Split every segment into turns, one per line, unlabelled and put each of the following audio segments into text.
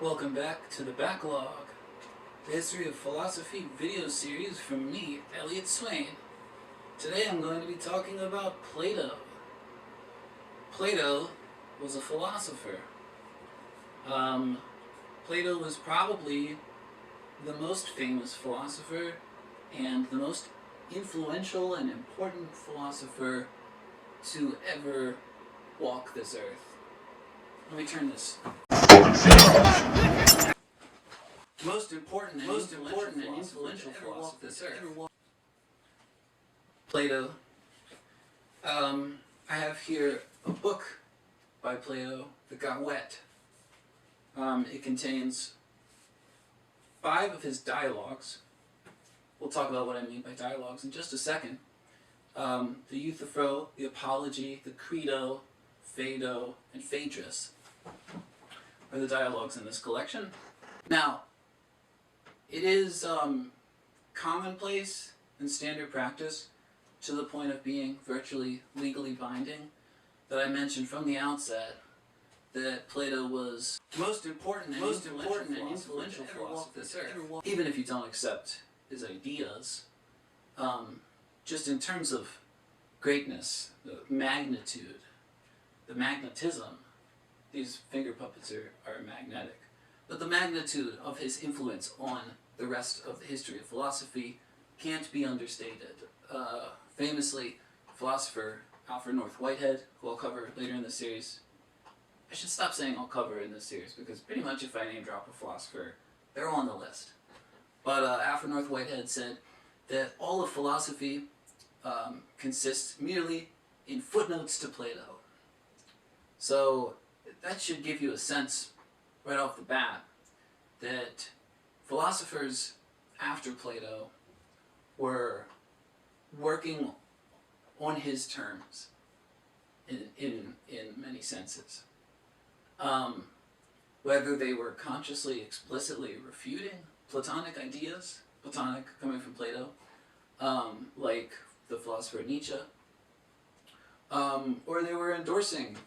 Welcome back to the Backlog, the history of philosophy video series from me, Elliot Swain. Today I'm going to be talking about Plato. Plato was a philosopher. Plato was probably the most famous philosopher and the most influential and important philosopher to ever walk this earth. Let me turn this. Most important and influential philosopher this earth. Plato. I have here a book by Plato that got wet. It contains 5 of his dialogues. We'll talk about what I mean by dialogues in just a second. The Euthyphro, the Apology, the Credo, Phaedo, and Phaedrus are the dialogues in this collection. Now, it is commonplace and standard practice, to the point of being virtually legally binding, that I mentioned from the outset that Plato was most important and influential philosopher this earth. Even if you don't accept his ideas, just in terms of greatness, the magnitude, the magnetism, these finger puppets are magnetic, but the magnitude of his influence on the rest of the history of philosophy can't be understated. Famously, philosopher Alfred North Whitehead, who I'll cover later in the series. I should stop saying I'll cover in this series, because pretty much if I name drop a philosopher, they're all on the list. But Alfred North Whitehead said that all of philosophy consists merely in footnotes to Plato. So that should give you a sense right off the bat that philosophers after Plato were working on his terms in many senses. Whether they were consciously, explicitly refuting Platonic ideas, Platonic coming from Plato, like the philosopher Nietzsche, or they were endorsing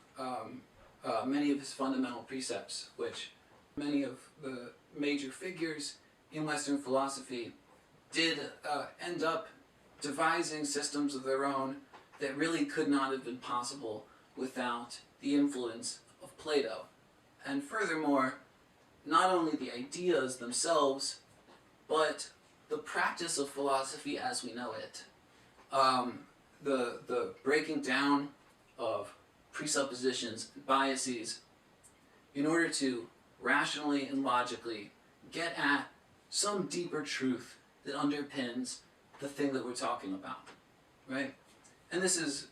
many of his fundamental precepts, which many of the major figures in Western philosophy did end up devising systems of their own that really could not have been possible without the influence of Plato. And furthermore, not only the ideas themselves, but the practice of philosophy as we know it. The breaking down of presuppositions and biases in order to rationally and logically get at some deeper truth that underpins the thing that we're talking about, right? And this has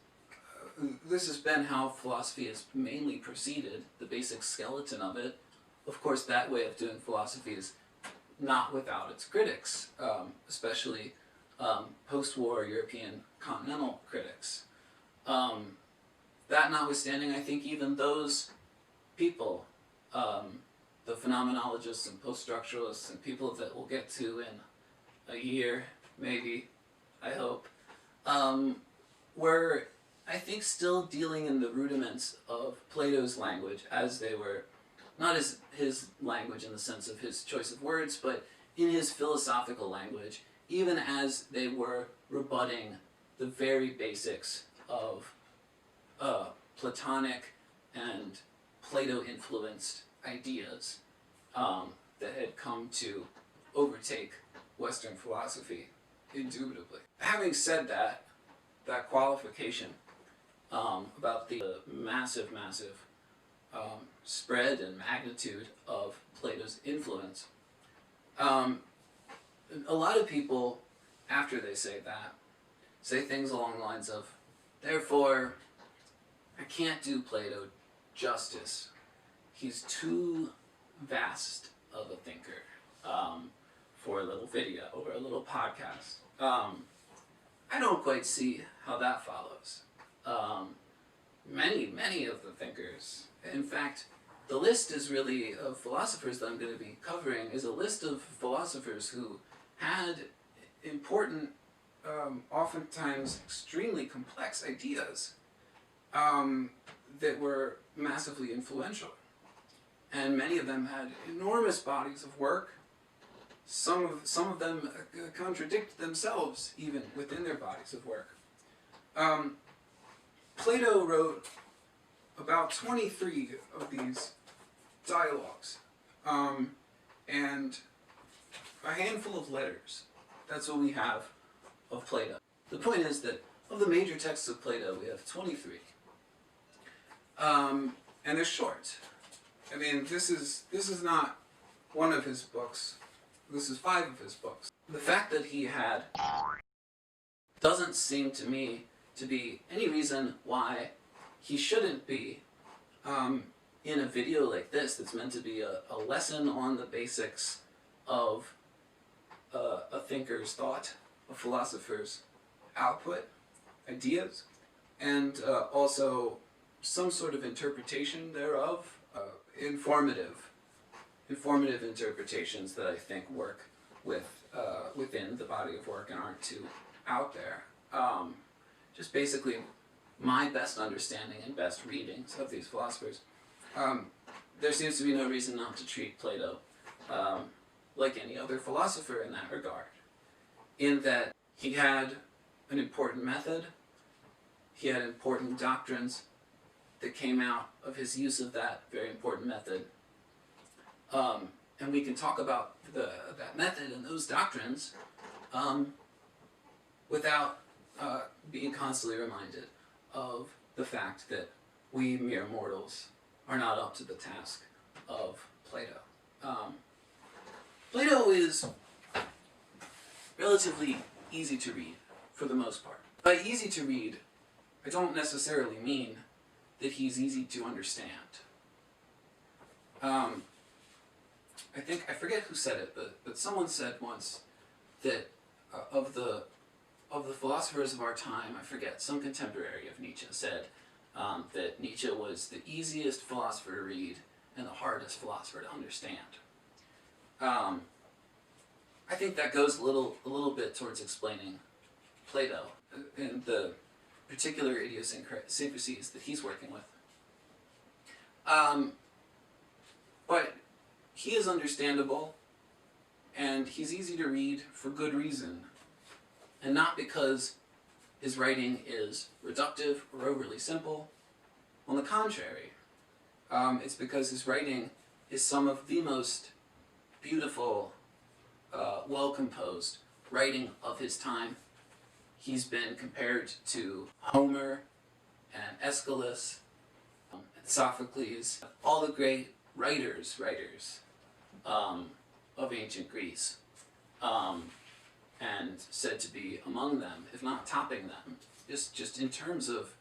been how philosophy has mainly proceeded, the basic skeleton of it. Of course, that way of doing philosophy is not without its critics, especially post-war European continental critics. That notwithstanding, I think even those people, the phenomenologists and post-structuralists and people that we'll get to in a year, maybe, I hope, were, I think, still dealing in the rudiments of Plato's language as they were, not as his language in the sense of his choice of words, but in his philosophical language, even as they were rebutting the very basics of Platonic and Plato-influenced ideas that had come to overtake Western philosophy, indubitably. Having said that qualification about the massive spread and magnitude of Plato's influence, a lot of people, after they say that, say things along the lines of, therefore, I can't do Plato justice. He's too vast of a thinker for a little video or a little podcast. I don't quite see how that follows. Many of the thinkers, in fact, the list is really of philosophers that I'm going to be covering is a list of philosophers who had important, oftentimes extremely complex ideas that were massively influential. and many of them had enormous bodies of work. Some of them contradict themselves even within their bodies of work. Plato wrote about 23 of these dialogues, and a handful of letters. That's what we have of Plato. The point is that of the major texts of Plato, we have 23. And they're short. I mean, this is not one of his books. This is 5 of his books. The fact that he had doesn't seem to me to be any reason why he shouldn't be in a video like this that's meant to be a lesson on the basics of a thinker's thought, a philosopher's output, ideas, and also some sort of interpretation thereof, informative interpretations that I think work within the body of work and aren't too out there. Just basically my best understanding and best readings of these philosophers. There seems to be no reason not to treat Plato like any other philosopher in that regard, in that he had an important method, he had important doctrines that came out of his use of that very important method. And we can talk about that method and those doctrines without being constantly reminded of the fact that we mere mortals are not up to the task of Plato. Plato is relatively easy to read, for the most part. By easy to read, I don't necessarily mean that he's easy to understand. I forget who said it, but someone said once that of the philosophers of our time, I forget, some contemporary of Nietzsche said that Nietzsche was the easiest philosopher to read and the hardest philosopher to understand. I think that goes a little bit towards explaining Plato and the particular idiosyncrasies that he's working with. But he is understandable, and he's easy to read for good reason, and not because his writing is reductive or overly simple. On the contrary, it's because his writing is some of the most beautiful, well-composed writing of his time. He's been compared to Homer and Aeschylus and Sophocles, all the great writers of ancient Greece, and said to be among them, if not topping them, just in terms of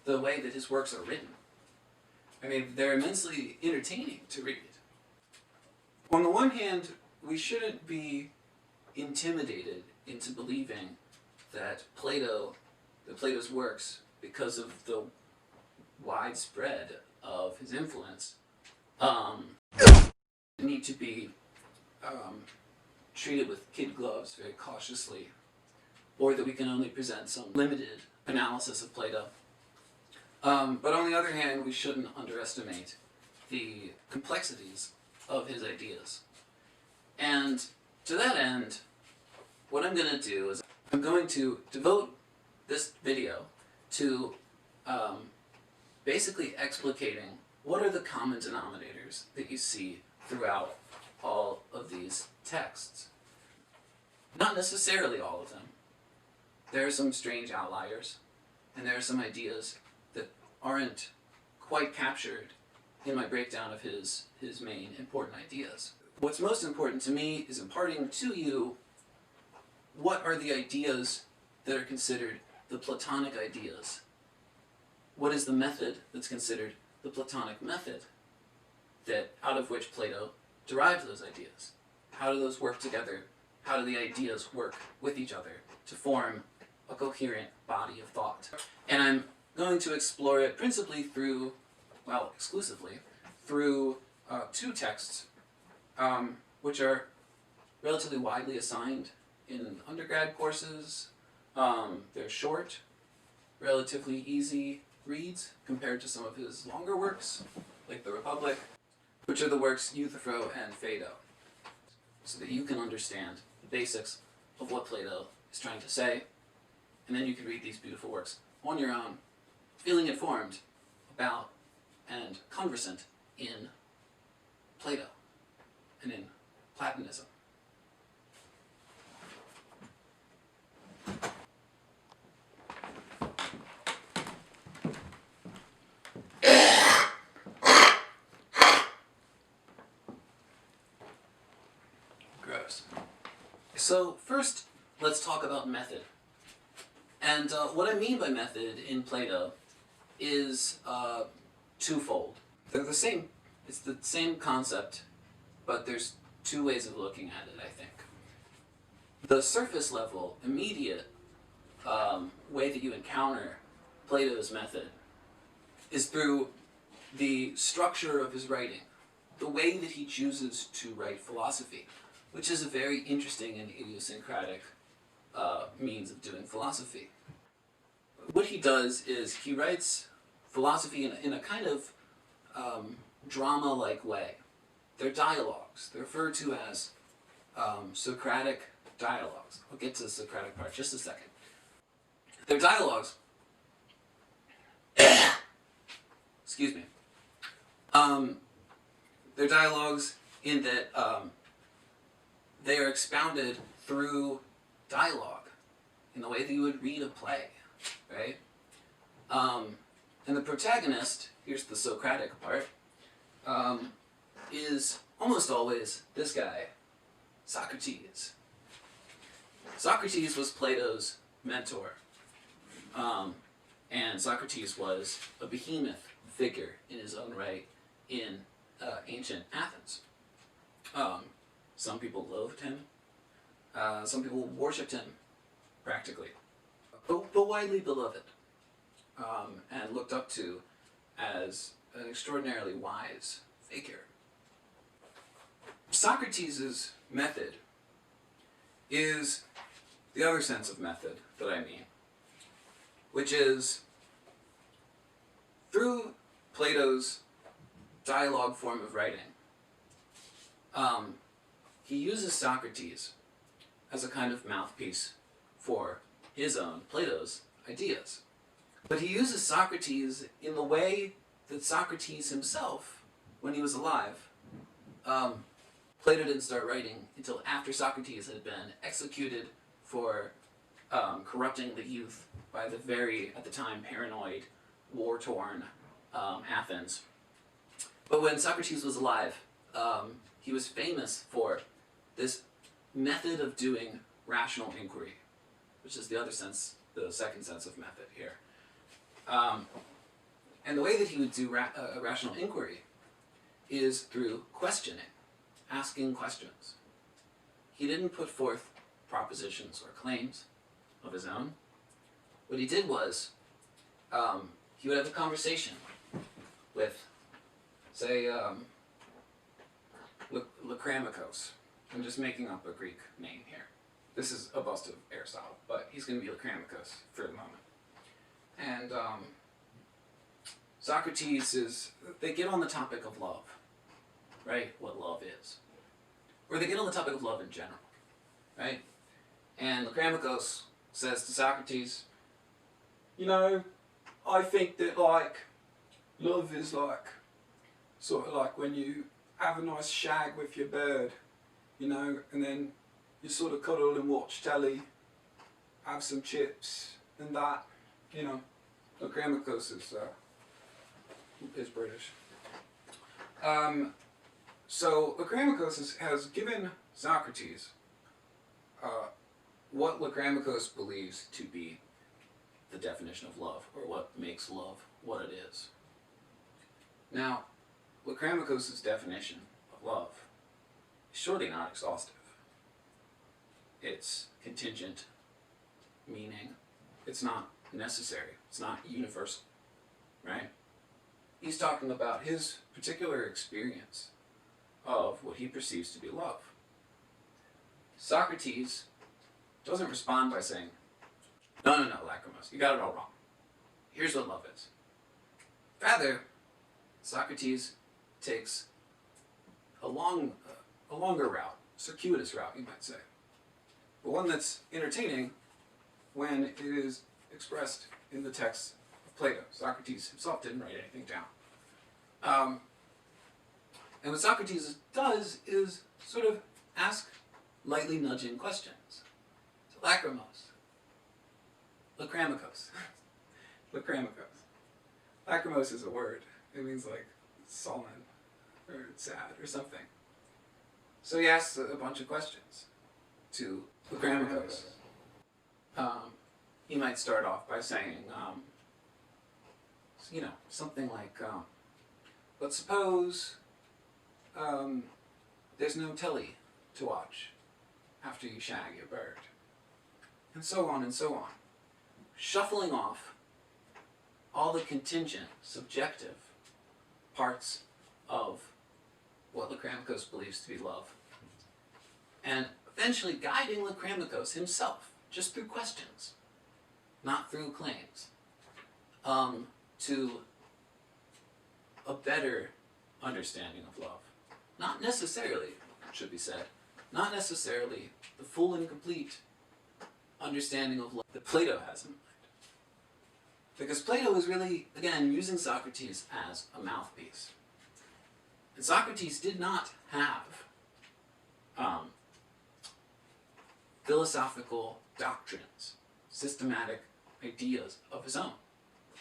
the way that his works are written. I mean, they're immensely entertaining to read. On the one hand, we shouldn't be intimidated into believing that Plato's works, because of the widespread of his influence, need to be treated with kid gloves very cautiously, or that we can only present some limited analysis of Plato. But on the other hand, we shouldn't underestimate the complexities of his ideas. And to that end, what I'm going to do is I'm going to devote this video to basically explicating what are the common denominators that you see throughout all of these texts. Not necessarily all of them. There are some strange outliers, and there are some ideas that aren't quite captured in my breakdown of his main important ideas. What's most important to me is imparting to you what are the ideas that are considered the Platonic ideas. What is the method that's considered the Platonic method, that out of which Plato derived those ideas? How do those work together? How do the ideas work with each other to form a coherent body of thought? And I'm going to explore it principally through, well, exclusively, through 2 texts, which are relatively widely assigned in undergrad courses. They're short, relatively easy reads compared to some of his longer works, like The Republic. which are the works Euthyphro and Phaedo, so that you can understand the basics of what Plato is trying to say, and then you can read these beautiful works on your own, feeling informed about and conversant in Plato and in Platonism. Gross. So first, let's talk about method. And what I mean by method in Plato is twofold. They're the same. It's the same concept, but there's two ways of looking at it, I think. The surface level, immediate way that you encounter Plato's method is through the structure of his writing, the way that he chooses to write philosophy, which is a very interesting and idiosyncratic means of doing philosophy. What he does is he writes philosophy in a kind of drama-like way. They're dialogues. They're referred to as Socratic dialogues. I'll get to the Socratic part in just a second. They're dialogues. Excuse me. They're dialogues in that they are expounded through dialogue, in the way that you would read a play, right? And the protagonist, here's the Socratic part, is almost always this guy, Socrates. Socrates was Plato's mentor, and Socrates was a behemoth figure in his own right in ancient Athens. Some people loathed him, some people worshipped him, practically, but widely beloved, and looked up to as an extraordinarily wise figure. Socrates' method is the other sense of method that I mean, which is through Plato's dialogue form of writing. He uses Socrates as a kind of mouthpiece for his own, Plato's, ideas. But he uses Socrates in the way that Socrates himself, when he was alive, Plato didn't start writing until after Socrates had been executed for corrupting the youth by the very, at the time, paranoid, war-torn Athens. But when Socrates was alive, he was famous for this method of doing rational inquiry, which is the other sense, the second sense of method here. And the way that he would do rational inquiry is through questioning, asking questions. He didn't put forth propositions or claims of his own. What he did was, he would have a conversation with, say, Lycramachos. I'm just making up a Greek name here. This is a bust of Aristotle, but he's going to be Lycramachos for the moment. And Socrates they get on the topic of love, right? What love is. Or they get on the topic of love in general, right? And Lycramachos says to Socrates, you know, I think that, like, love is like, sort of like when you have a nice shag with your bird, you know, and then you sort of cuddle and watch telly, have some chips, and that, you know. Lycramachos is British. So Lycramachos has given Socrates what Lycramachos believes to be the definition of love, or what makes love what it is. Now, Lycramachos' definition of love is surely not exhaustive. It's contingent, meaning it's not necessary, it's not universal, right? He's talking about his particular experience of what he perceives to be love. Socrates doesn't respond by saying, no, Lachrymos, you got it all wrong. Here's what love is. Rather, Socrates takes a longer route, circuitous route, you might say, but one that's entertaining when it is expressed in the text of Plato. Socrates himself didn't write anything down. And what Socrates does is sort of ask lightly nudging questions. So lachrymos, lacramicos, lacramicos. Lachrymos is a word. It means like sullen or sad or something. So he asks a bunch of questions to lacramicos. He might start off by saying, something like, but suppose there's no telly to watch after you shag your bird. And so on and so on. Shuffling off all the contingent, subjective parts of what Lacramicos believes to be love. And eventually guiding Lacramicos himself, just through questions, not through claims, to a better understanding of love. Not necessarily, it should be said, not necessarily the full and complete understanding of love that Plato has in mind. Because Plato is really, again, using Socrates as a mouthpiece. And Socrates did not have philosophical doctrines, systematic ideas of his own.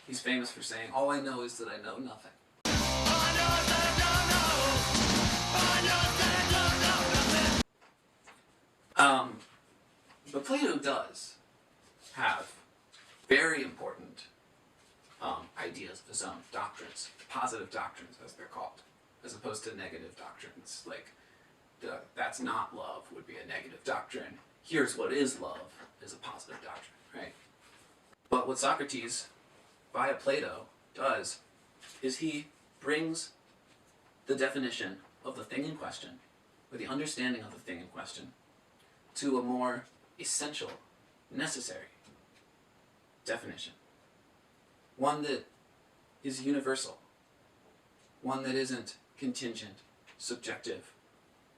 He's famous for saying, all I know is that I know nothing. But Plato does have very important ideas of his own, doctrines, positive doctrines as they're called, as opposed to negative doctrines, like that's not love would be a negative doctrine. Here's what is love is a positive doctrine, right? But what Socrates, via Plato, does is he brings the definition of the thing in question, or the understanding of the thing in question, to a more essential, necessary definition. One that is universal. One that isn't contingent, subjective,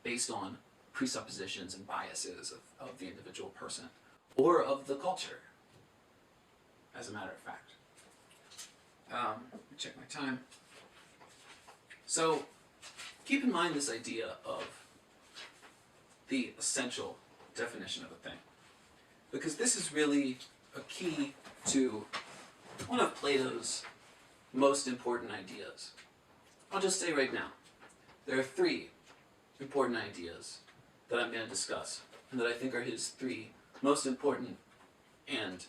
based on presuppositions and biases of the individual person, or of the culture, as a matter of fact. Let me check my time. So, keep in mind this idea of the essential definition of a thing. Because this is really a key to one of Plato's most important ideas. I'll just say right now, there are three important ideas that I'm going to discuss, and that I think are his three most important and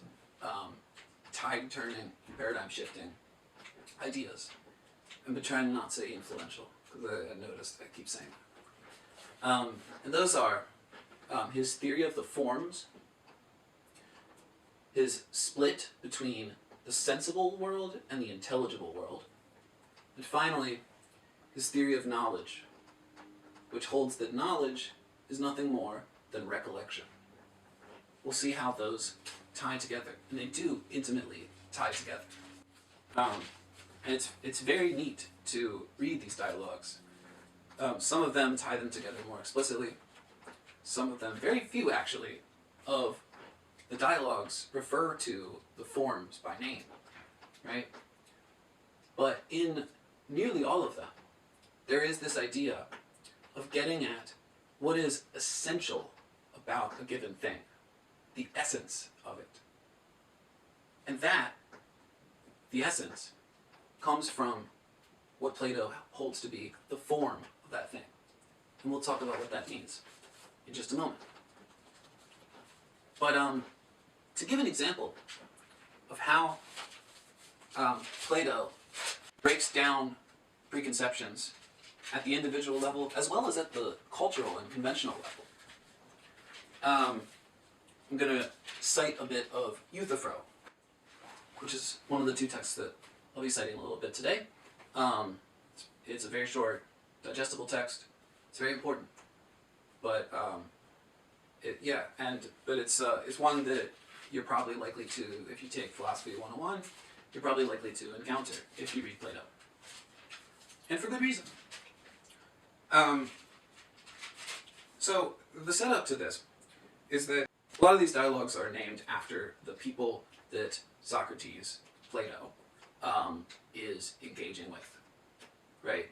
tide-turning, paradigm-shifting ideas. I've been trying to not say influential, because I noticed I keep saying that. And those are his theory of the forms, his split between the sensible world and the intelligible world, and finally, his theory of knowledge, which holds that knowledge is nothing more than recollection. We'll see how those tie together, and they do intimately tie together. And it's very neat to read these dialogues. Some of them tie them together more explicitly. Some of them, very few actually, of the dialogues refer to the forms by name, right? But in nearly all of them, there is this idea of getting at what is essential about a given thing, the essence of it. And that, the essence, comes from what Plato holds to be the form of that thing. And we'll talk about what that means in just a moment. But to give an example of how Plato breaks down preconceptions at the individual level as well as at the cultural and conventional level, I'm going to cite a bit of Euthyphro, which is one of the two texts that I'll be citing a little bit today. It's a very short, digestible text. It's very important, but it's one that you're probably likely to, if you take Philosophy 101, you're probably likely to encounter if you read Plato, and for good reason. So the setup to this is that a lot of these dialogues are named after the people that Socrates, Plato, is engaging with, right?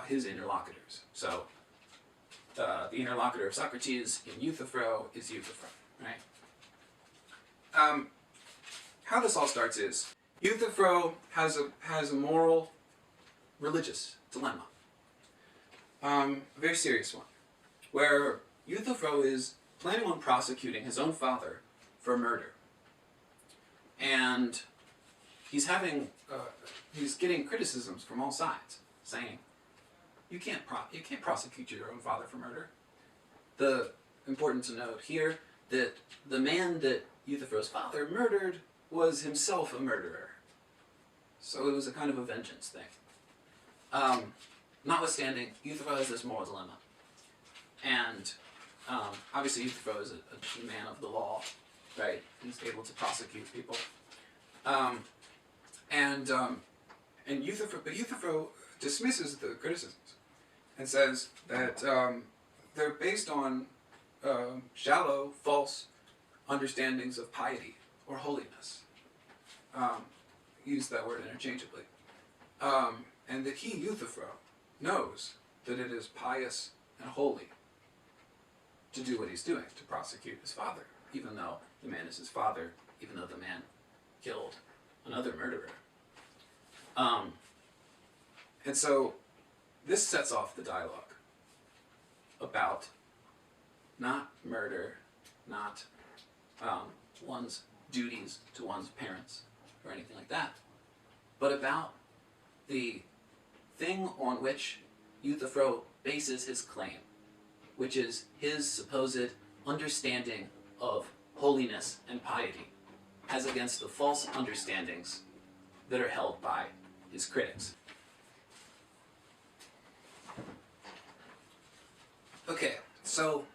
His interlocutors. So the interlocutor of Socrates in Euthyphro is Euthyphro, right? How this all starts is Euthyphro has a moral, religious dilemma, a very serious one, where Euthyphro is planning on prosecuting his own father for murder, and he's getting criticisms from all sides, saying, you can't prosecute your own father for murder. Important to note here that the man that Euthyphro's father murdered was himself a murderer. So it was a kind of a vengeance thing. Notwithstanding, Euthyphro has this moral dilemma. And obviously Euthyphro is a man of the law, right? He's able to prosecute people. And Euthyphro dismisses the criticisms and says that they're based on shallow, false understandings of piety or holiness. Use that word interchangeably. And that he, Euthyphro, knows that it is pious and holy to do what he's doing, to prosecute his father, even though the man is his father, even though the man killed another murderer. And so this sets off the dialogue about not murder, not one's duties to one's parents or anything like that, but about the thing on which Euthyphro bases his claim, which is his supposed understanding of holiness and piety, as against the false understandings that are held by his critics. Okay, so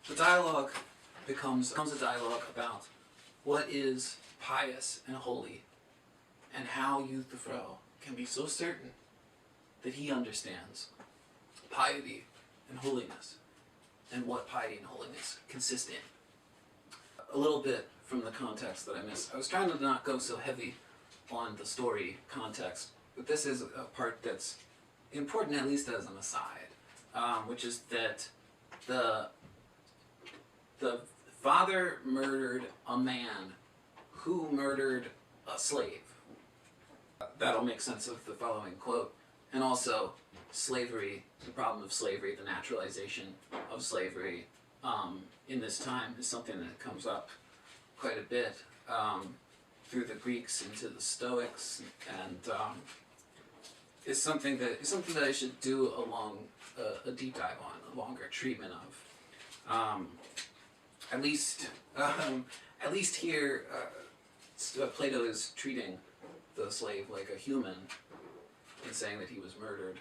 the dialogue becomes a dialogue about what is pious and holy, and how Euthyphro can be so certain that he understands piety and holiness, and what piety and holiness consist in. A little bit from the context that I missed. I was trying to not go so heavy on the story context, but this is a part that's important, at least as an aside, which is that the father murdered a man who murdered a slave. That'll make sense of the following quote. And also, slavery, the problem of slavery, the naturalization of slavery in this time is something that comes up quite a bit through the Greeks into the Stoics, and is something that I should do a deep dive on, a longer treatment of. At least here, Plato is treating the slave like a human and saying that he was murdered,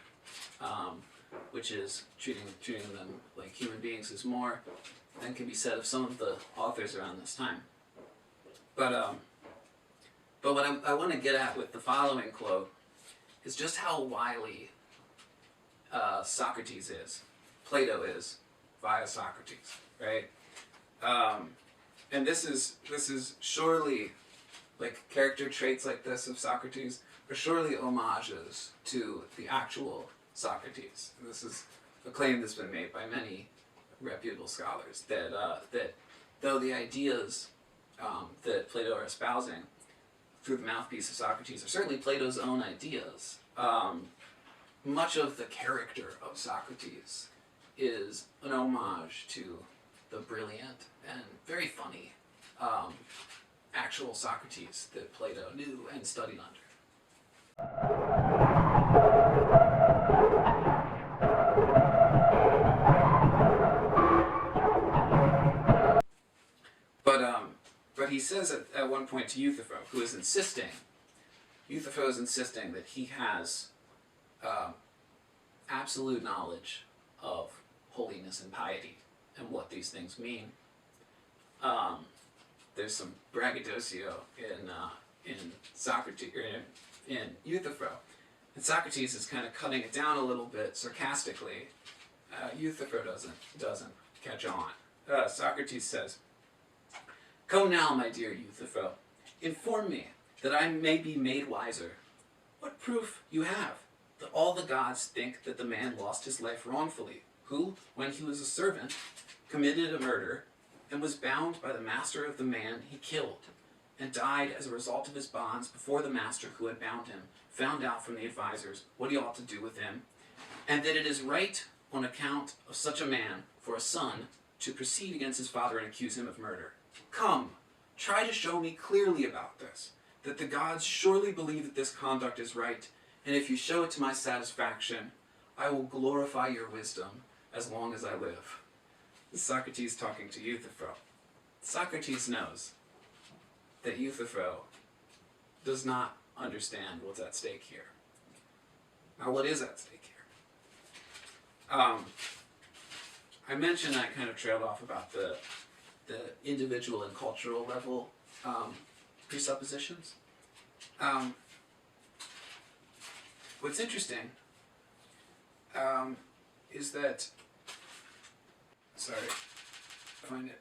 which is treating them like human beings is more than can be said of some of the authors around this time. But what I want to get at with the following quote is just how wily Socrates is, Plato is, via Socrates, right? And this is surely, like, character traits like this of Socrates are surely homages to the actual Socrates. And this is a claim that's been made by many reputable scholars, that though the ideas that Plato are espousing through the mouthpiece of Socrates are certainly Plato's own ideas, much of the character of Socrates is an homage to the brilliant and very funny actual Socrates that Plato knew and studied under. But he says at one point to Euthyphro, who is insisting, Euthyphro is insisting that he has absolute knowledge of holiness and piety and what these things mean. There's some braggadocio in Socrates, in Euthyphro, and Socrates is kind of cutting it down a little bit sarcastically, Euthyphro doesn't catch on. Socrates says, "Come now, my dear Euthyphro, inform me, that I may be made wiser. What proof you have that all the gods think that the man lost his life wrongfully, who, when he was a servant, committed a murder, and was bound by the master of the man he killed, and died as a result of his bonds before the master who had bound him found out from the advisors what he ought to do with him, and that it is right on account of such a man for a son to proceed against his father and accuse him of murder. Come, try to show me clearly about this, that the gods surely believe that this conduct is right, and if you show it to my satisfaction, I will glorify your wisdom as long as I live." This is Socrates talking to Euthyphro. Socrates knows that Euthyphro does not understand what's at stake here. Now, what is at stake here? I mentioned I kind of trailed off about the individual and cultural level presuppositions. What's interesting is that, sorry, find it.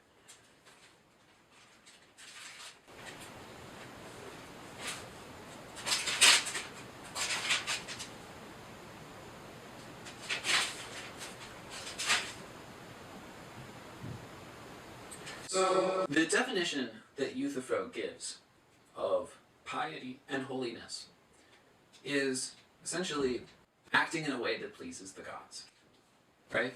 So, the definition that Euthyphro gives of piety and holiness is essentially acting in a way that pleases the gods, right?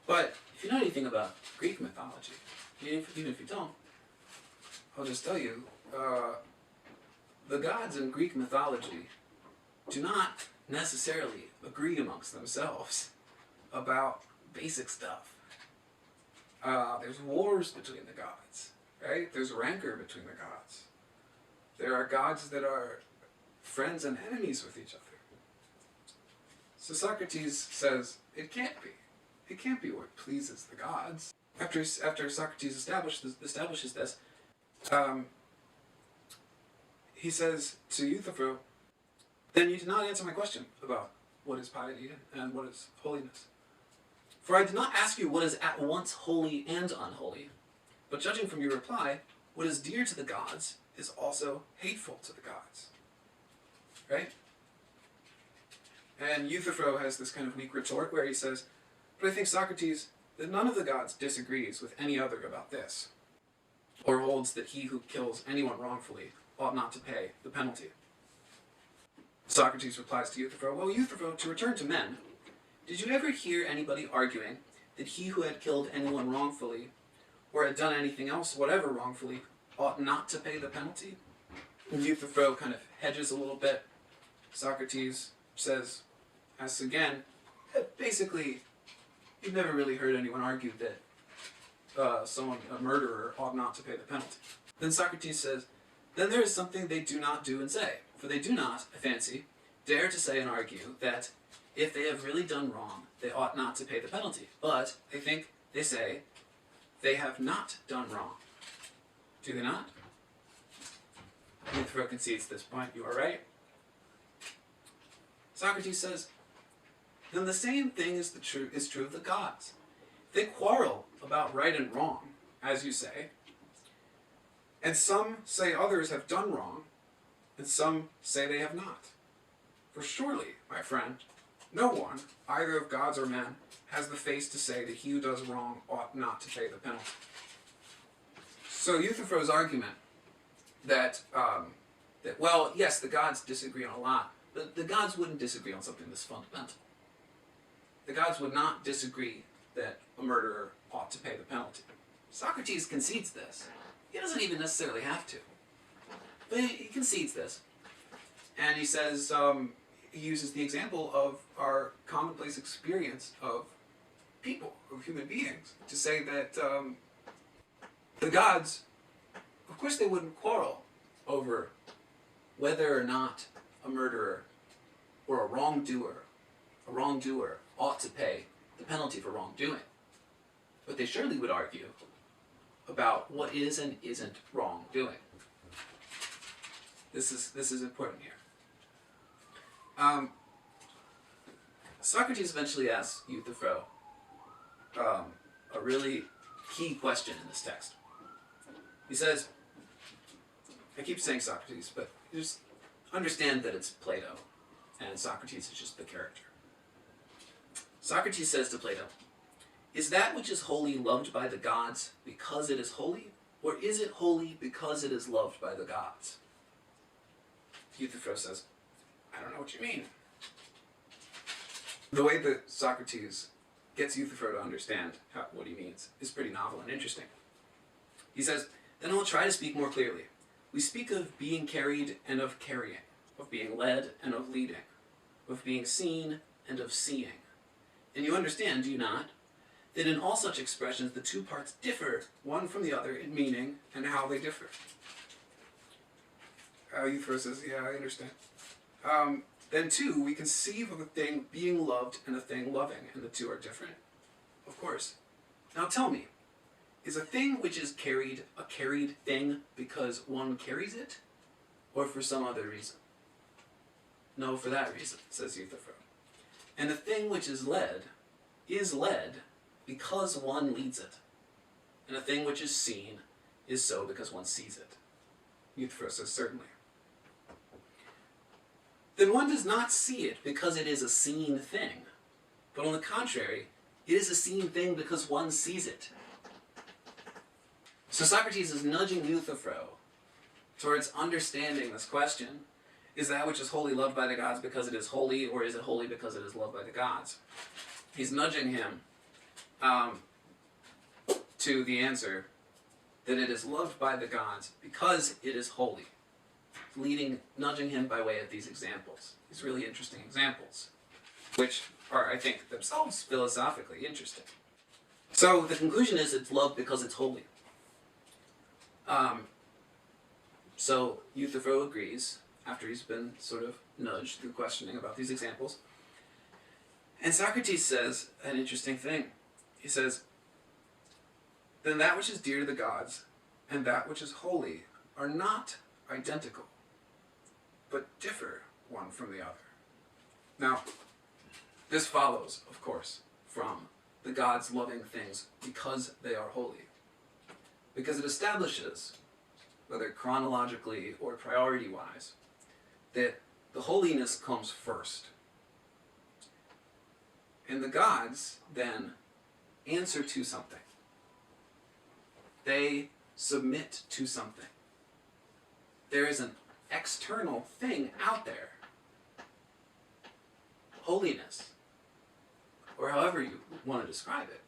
But if you know anything about Greek mythology, even if you don't, I'll just tell you, the gods in Greek mythology do not necessarily agree amongst themselves about basic stuff. There's wars between the gods, right? There's rancor between the gods. There are gods that are friends and enemies with each other. So Socrates says, it can't be. It can't be what pleases the gods. After Socrates establishes this, he says to Euthyphro, "Then you did not answer my question about what is piety and what is holiness. For I did not ask you what is at once holy and unholy, but judging from your reply, what is dear to the gods is also hateful to the gods." Right? And Euthyphro has this kind of weak retort where he says, "But I think, Socrates, that none of the gods disagrees with any other about this, or holds that he who kills anyone wrongfully ought not to pay the penalty." Socrates replies to Euthyphro, "Well, Euthyphro, to return to men, did you ever hear anybody arguing that he who had killed anyone wrongfully, or had done anything else whatever wrongfully, ought not to pay the penalty?" And Euthyphro kind of hedges a little bit. Socrates asks again, basically, you've never really heard anyone argue that a murderer, ought not to pay the penalty. Then Socrates says, "Then there is something they do not do and say, for they do not, I fancy, dare to say and argue that if they have really done wrong, they ought not to pay the penalty. But I think they say they have not done wrong. Do they not?" Euthyphro concedes this point. "You are right." Socrates says, "Then the same thing is true of the gods. They quarrel about right and wrong, as you say, and some say others have done wrong, and some say they have not. For surely, my friend, no one, either of gods or men, has the face to say that he who does wrong ought not to pay the penalty." So Euthyphro's argument that, well, yes, the gods disagree on a lot, but the gods wouldn't disagree on something this fundamental. The gods would not disagree that a murderer ought to pay the penalty. Socrates concedes this. He doesn't even necessarily have to. But he concedes this. And he says, he uses the example of our commonplace experience of people, of human beings, to say that the gods, of course they wouldn't quarrel over whether or not a murderer or a wrongdoer ought to pay the penalty for wrongdoing. But they surely would argue about what is and isn't wrongdoing. This is important here. Socrates eventually asks Euthyphro a really key question in this text. He says, I keep saying Socrates, but just understand that it's Plato, and Socrates is just the character. Socrates says to Plato, is that which is holy loved by the gods because it is holy, or is it holy because it is loved by the gods? Euthyphro says, I don't know what you mean. The way that Socrates gets Euthyphro to understand what he means is pretty novel and interesting. He says, then I'll try to speak more clearly. We speak of being carried and of carrying, of being led and of leading, of being seen and of seeing. And you understand, do you not, that in all such expressions the two parts differ one from the other in meaning and how they differ? Euthyphro says, yeah, I understand. Then too, we conceive of a thing being loved and a thing loving, and the two are different. Of course. Now tell me, is a thing which is carried a carried thing because one carries it, or for some other reason? No, for that reason, says Euthyphro. And a thing which is led because one leads it. And a thing which is seen is so because one sees it. Euthyphro says, certainly. Then one does not see it because it is a seen thing, but on the contrary, it is a seen thing because one sees it. So Socrates is nudging Euthyphro towards understanding this question, is that which is holy loved by the gods because it is holy, or is it holy because it is loved by the gods? He's nudging him to the answer that it is loved by the gods because it is holy. Nudging him by way of these examples, these really interesting examples, which are, I think, themselves philosophically interesting. So the conclusion is it's loved because it's holy. So Euthyphro agrees, after he's been sort of nudged through questioning about these examples. And Socrates says an interesting thing. He says, then that which is dear to the gods and that which is holy are not identical, but differ one from the other. Now, this follows, of course, from the gods loving things because they are holy. Because it establishes, whether chronologically or priority-wise, that the holiness comes first. And the gods then answer to something. They submit to something. There is an external thing out there. Holiness, or however you want to describe it,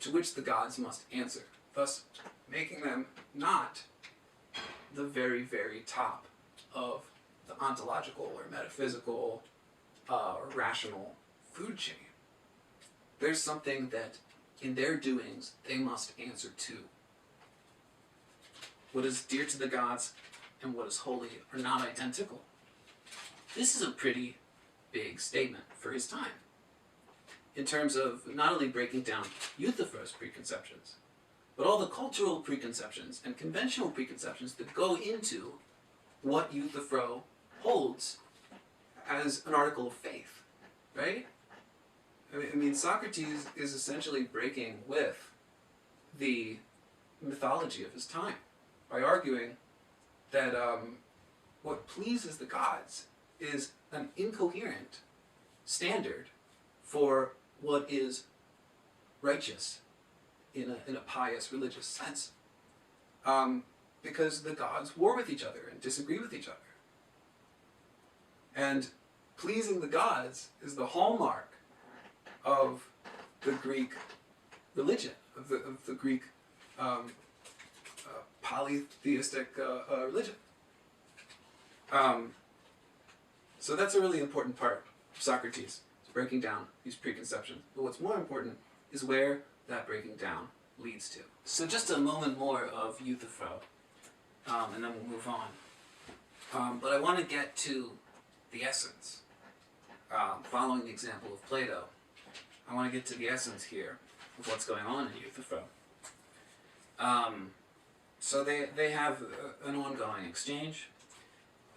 to which the gods must answer, thus making them not the very, very top of the ontological or metaphysical or rational food chain. There's something that in their doings they must answer to. What is dear to the gods and what is holy are not identical. This is a pretty big statement for his time, in terms of not only breaking down Euthyphro's preconceptions, but all the cultural preconceptions and conventional preconceptions that go into what Euthyphro holds as an article of faith, right? I mean, Socrates is essentially breaking with the mythology of his time by arguing that what pleases the gods is an incoherent standard for what is righteous in a pious religious sense. Because the gods war with each other and disagree with each other. And pleasing the gods is the hallmark of the Greek religion, of the Greek polytheistic religion. So that's a really important part of Socrates, is breaking down these preconceptions. But what's more important is where that breaking down leads to. So just a moment more of Euthyphro, and then we'll move on. But I want to get to the essence, following the example of Plato. I want to get to the essence here of what's going on in Euthyphro. So they have an ongoing exchange,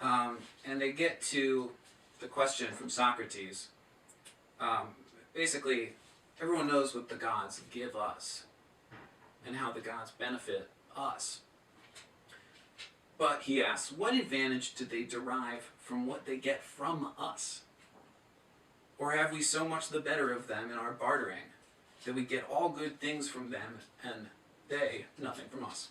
and they get to the question from Socrates Basically, everyone knows what the gods give us and how the gods benefit us. But he asks, what advantage do they derive from what they get from us? Or have we so much the better of them in our bartering that we get all good things from them and they nothing from us?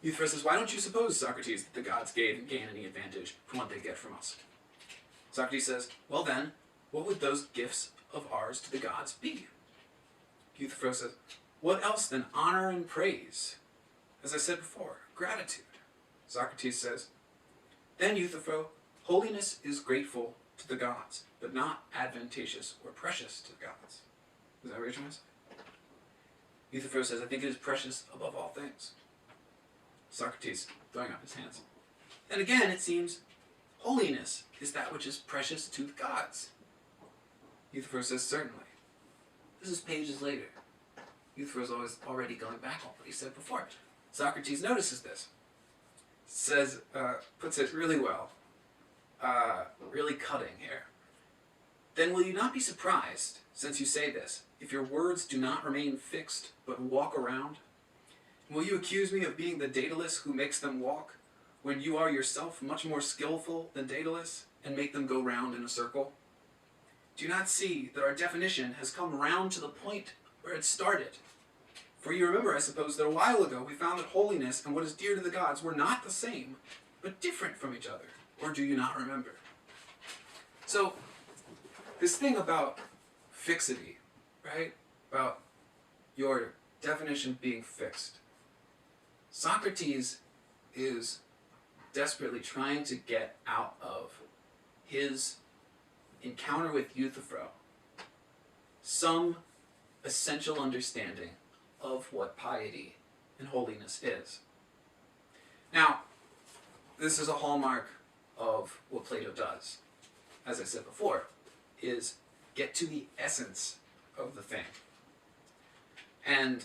Euthyphro says, why don't you suppose, Socrates, that the gods gain any advantage from what they get from us? Socrates says, well then, what would those gifts of ours to the gods be? Euthyphro says, what else than honor and praise? As I said before, gratitude. Socrates says, then, Euthyphro, holiness is grateful to the gods, but not advantageous or precious to the gods. Is that what you're trying to say? Euthyphro says, I think it is precious above all things. Socrates throwing up his hands. And again, it seems holiness is that which is precious to the gods. Euthyphro says, certainly. This is pages later. Euthyphro is already going back on what he said before. Socrates notices this. Says, puts it really well. Really cutting here. Then will you not be surprised, since you say this, if your words do not remain fixed, but walk around? Will you accuse me of being the Daedalus who makes them walk, when you are yourself much more skillful than Daedalus, and make them go round in a circle? Do you not see that our definition has come round to the point where it started? For you remember, I suppose, that a while ago we found that holiness and what is dear to the gods were not the same, but different from each other. Or do you not remember? So, this thing about fixity, right? About your definition being fixed. Socrates is desperately trying to get out of his encounter with Euthyphro some essential understanding of what piety and holiness is. Now, this is a hallmark of what Plato does, as I said before, is get to the essence of the thing. And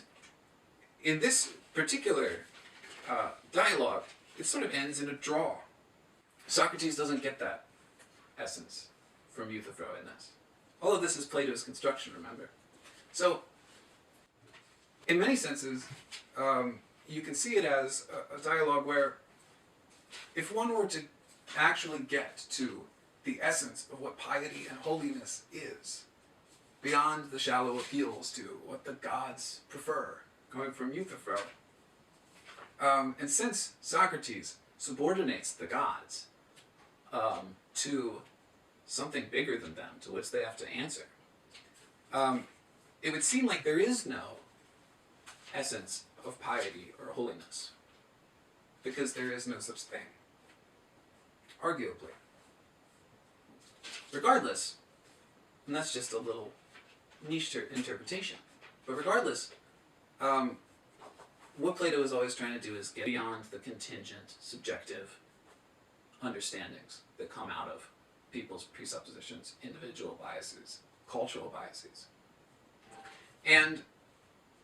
in this particular dialogue, it sort of ends in a draw. Socrates doesn't get that essence from Euthyphro in this. All of this is Plato's construction, remember? So, in many senses, you can see it as a dialogue where if one were to actually get to the essence of what piety and holiness is, beyond the shallow appeals to what the gods prefer, going from Euthyphro, and since Socrates subordinates the gods to something bigger than them, to which they have to answer, it would seem like there is no essence of piety or holiness, because there is no such thing, arguably. Regardless, and that's just a little niche interpretation, but regardless, what Plato is always trying to do is get beyond the contingent, subjective understandings that come out of people's presuppositions, individual biases, cultural biases. And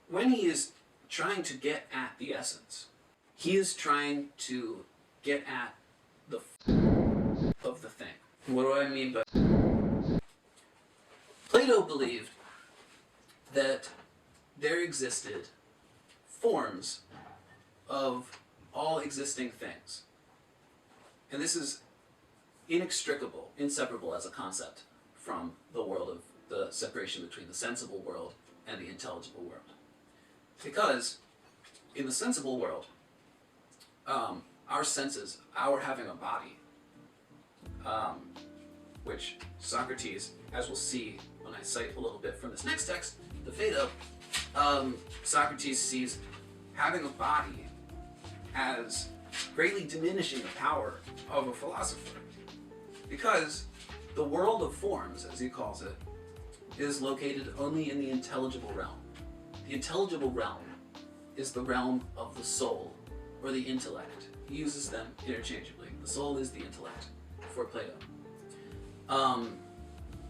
when he is trying to get at the essence, he is trying to get at the of the thing. What do I mean by Plato believed that there existed forms of all existing things. And this is inextricable, inseparable as a concept from the world of the separation between the sensible world and the intelligible world. Because in the sensible world, our senses, our having a body, which Socrates, as we'll see when I cite a little bit from this next text, the Phaedo, Socrates sees having a body as greatly diminishing the power of a philosopher. Because the world of forms, as he calls it, is located only in the intelligible realm. The intelligible realm is the realm of the soul, or the intellect. He uses them interchangeably. The soul is the intellect for Plato.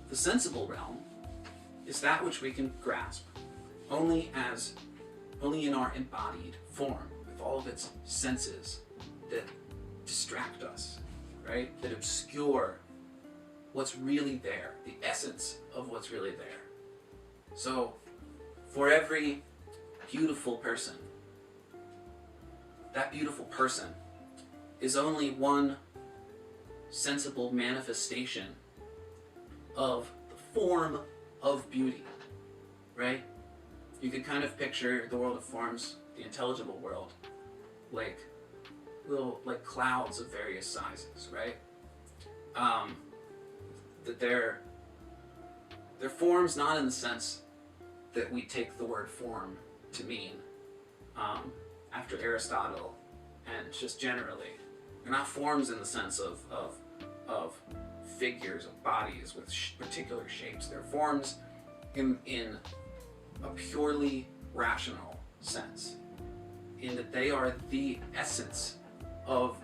The sensible realm is that which we can grasp only in our embodied form, with all of its senses that distract us, right? That obscure what's really there, the essence of what's really there. So, for every beautiful person, that beautiful person is only one sensible manifestation of the form of beauty, right? You could kind of picture the world of forms, the intelligible world, like clouds of various sizes, right? That they're forms not in the sense that we take the word form to mean after Aristotle, and just generally. They're not forms in the sense of figures of bodies with particular shapes. They're forms in a purely rational sense, in that they are the essence of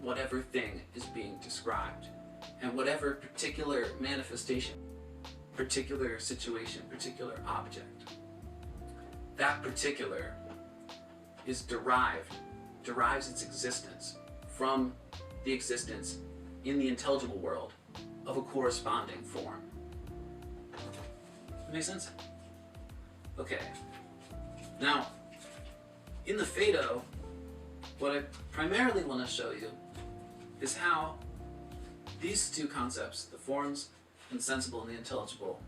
whatever thing is being described, and whatever particular manifestation, particular situation, particular object. That particular is derives its existence from the existence in the intelligible world of a corresponding form. That makes sense? Okay. Now, in the Phaedo, what I primarily want to show you is how these two concepts, the forms and the sensible and the intelligible,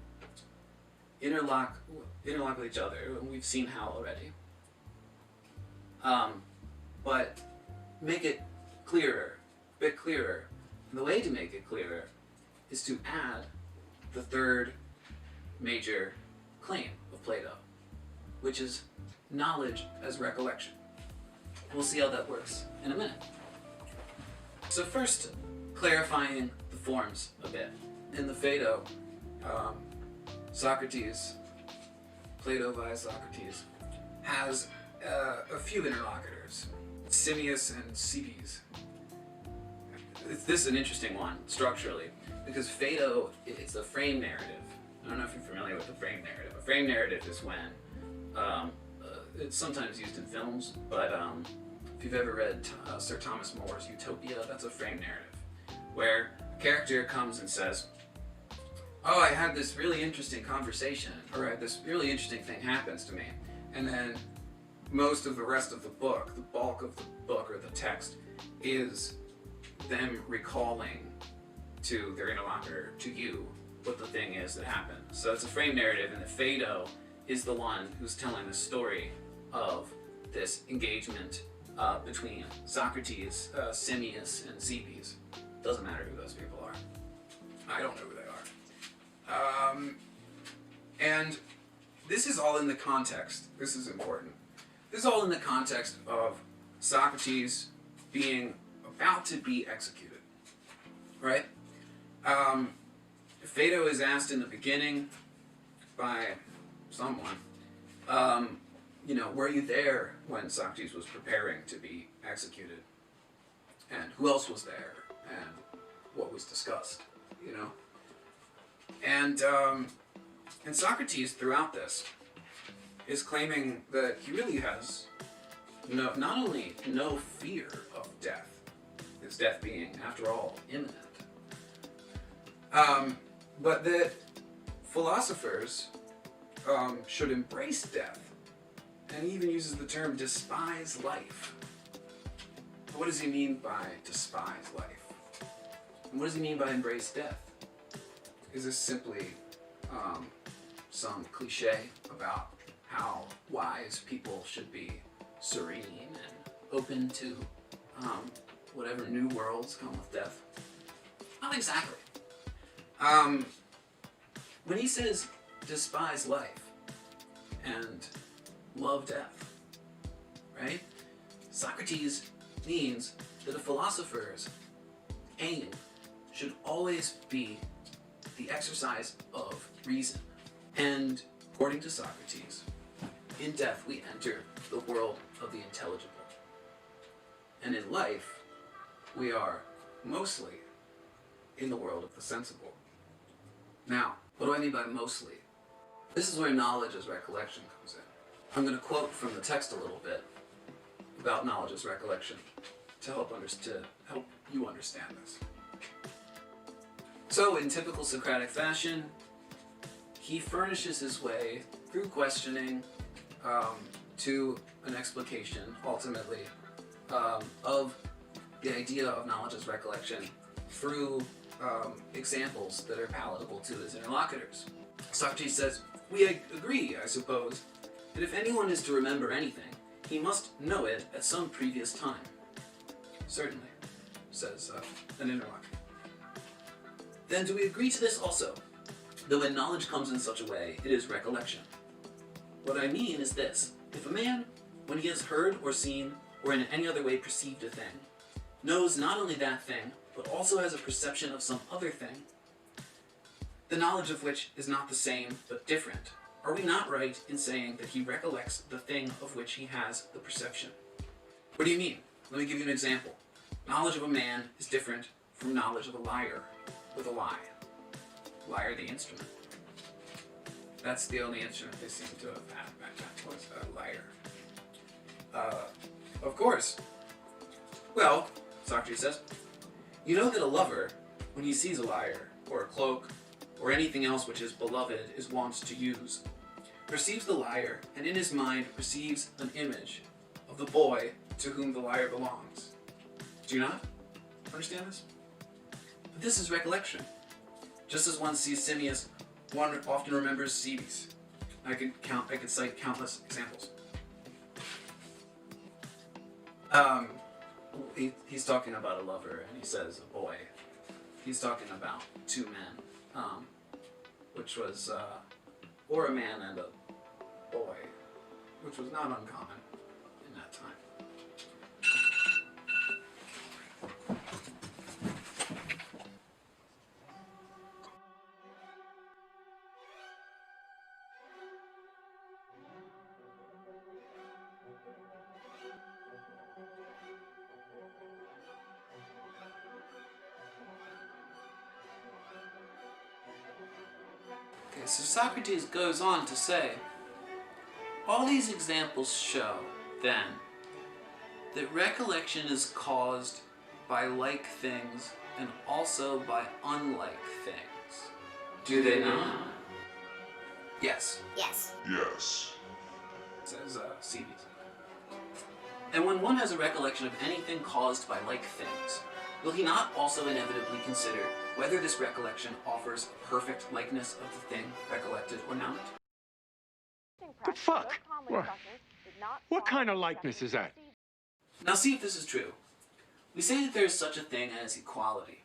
interlock with each other, and we've seen how already. But make it clearer, a bit clearer. And the way to make it clearer is to add the third major claim of Plato, which is knowledge as recollection. We'll see how that works in a minute. So first, clarifying the forms a bit. In the Phaedo, Plato via Socrates, has a few interlocutors, Simmias and Cebes. This is an interesting one, structurally, because Phaedo, it's a frame narrative. I don't know if you're familiar with the frame narrative. A frame narrative is when, it's sometimes used in films, but if you've ever read Sir Thomas More's Utopia, that's a frame narrative, where a character comes and says, oh, I had this really interesting conversation, or this really interesting thing happens to me, and then most of the rest of the book, the bulk of the book or the text, is them recalling to their interlocutor, to you, what the thing is that happened. So it's a frame narrative, and the Phaedo is the one who's telling the story of this engagement between Socrates, Simmias, and Cebes. Doesn't matter who those people are. I don't know who they are. And this is all in the context. This is important. This is all in the context of Socrates being about to be executed, right? Phaedo is asked in the beginning by someone, were you there when Socrates was preparing to be executed? And who else was there? And what was discussed, And Socrates, throughout this, is claiming that he really has not only no fear of death, his death being, after all, imminent, but that philosophers should embrace death, and he even uses the term despise life. What does he mean by despise life? And what does he mean by embrace death? Is this simply some cliche about how wise people should be serene and open to whatever new worlds come with death? Not exactly. When he says despise life and love death, right? Socrates means that a philosopher's aim should always be the exercise of reason. And according to Socrates, in death we enter the world of the intelligible. And in life, we are mostly in the world of the sensible. Now, what do I mean by mostly? This is where knowledge as recollection comes in. I'm going to quote from the text a little bit about knowledge as recollection to help you understand this. So, in typical Socratic fashion, he furnishes his way through questioning to an explication, ultimately, of the idea of knowledge as recollection through examples that are palatable to his interlocutors. Socrates says, "We agree, I suppose, that if anyone is to remember anything, he must know it at some previous time." "Certainly," says an interlocutor. "Then do we agree to this also, that when knowledge comes in such a way, it is recollection? What I mean is this: if a man, when he has heard or seen, or in any other way perceived a thing, knows not only that thing, but also has a perception of some other thing, the knowledge of which is not the same, but different, are we not right in saying that he recollects the thing of which he has the perception?" What do you mean? Let me give you an example. Knowledge of a man is different from knowledge of a liar with a lie. Lyre, the instrument. That's the only instrument they seem to have had back then, was a lyre. Of course. Well, Socrates says, you know that a lover, when he sees a lyre, or a cloak, or anything else which his beloved is wont to use, perceives the lyre, and in his mind perceives an image of the boy to whom the lyre belongs. Do you not understand this? But this is recollection. Just as one sees Simmias, one often remembers Cebes. I could cite countless examples. He's talking about a lover, and he says a boy. He's talking about two men, which was, or a man and a boy, which was not uncommon in that time. Okay, so Socrates goes on to say, all these examples show, then, that recollection is caused by like things and also by unlike things. Do they not? Yes.
Yes.
Yes.
Says Cebes. And when one has a recollection of anything caused by like things, will he not also inevitably consider whether this recollection offers a perfect likeness of the thing recollected or not?
The fuck? What kind of likeness is that?
Now see if this is true. We say that there is such a thing as equality.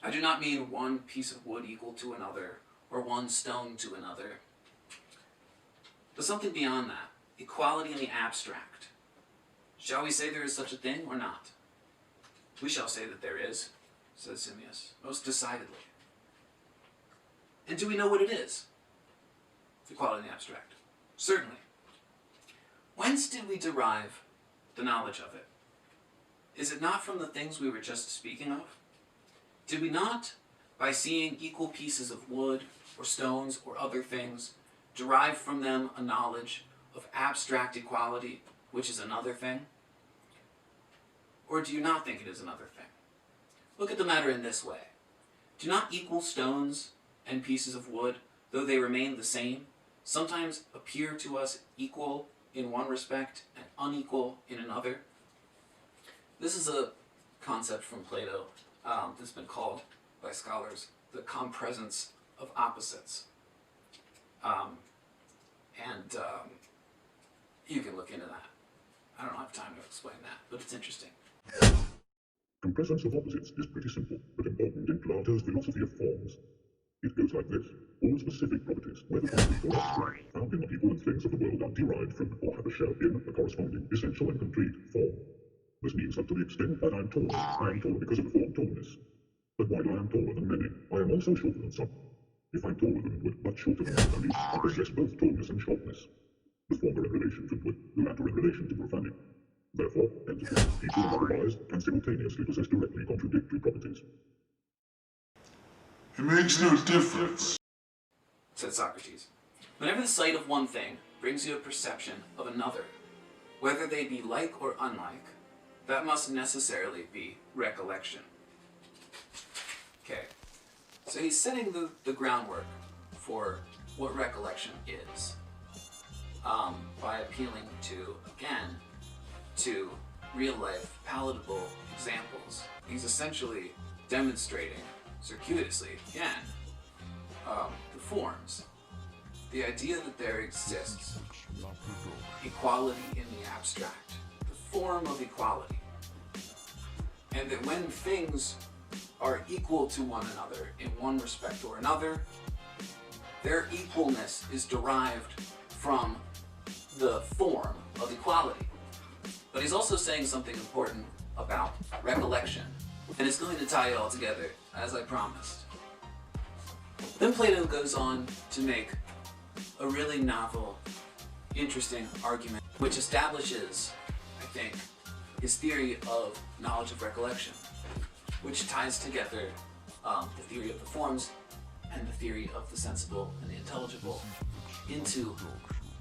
I do not mean one piece of wood equal to another, or one stone to another, but something beyond that, equality in the abstract. Shall we say there is such a thing or not? We shall say that there is, says Simmias, most decidedly. And do we know what it is? Equality in the abstract. Certainly. Whence did we derive the knowledge of it? Is it not from the things we were just speaking of? Did we not, by seeing equal pieces of wood or stones or other things, derive from them a knowledge of abstract equality, which is another thing? Or do you not think it is another thing? Look at the matter in this way. Do not equal stones and pieces of wood, though they remain the same, sometimes appear to us equal in one respect and unequal in another? This is a concept from Plato that's been called by scholars the compresence of opposites. You can look into that. I don't have time to explain that, but it's interesting.
Compresence of opposites is pretty simple, but important in Plato's philosophy of forms. It goes like this. All specific properties, whether concrete or abstract, found in the people and things of the world are derived from or have a share in a corresponding essential and complete form. This means that to the extent that I am tall because of the form tallness. But while I am taller than many, I am also shorter than some. If I'm taller than wood, but shorter than other, I possess both tallness and shortness. The former in relation to wood, the latter in relation to profanity. Therefore, entities, equal and otherwise, can simultaneously possess directly contradictory properties.
It makes no difference,
Said Socrates. Whenever the sight of one thing brings you a perception of another, whether they be like or unlike, that must necessarily be recollection. Okay, So he's setting the groundwork for what recollection is by appealing to, again, to real-life, palatable examples. He's essentially demonstrating, circuitously, again, the forms. The idea that there exists equality in the abstract, the form of equality. And that when things are equal to one another in one respect or another, their equalness is derived from the form of equality. But he's also saying something important about recollection, and it's going to tie it all together, as I promised. Then Plato goes on to make a really novel, interesting argument, which establishes, I think, his theory of knowledge of recollection, which ties together the theory of the forms and the theory of the sensible and the intelligible into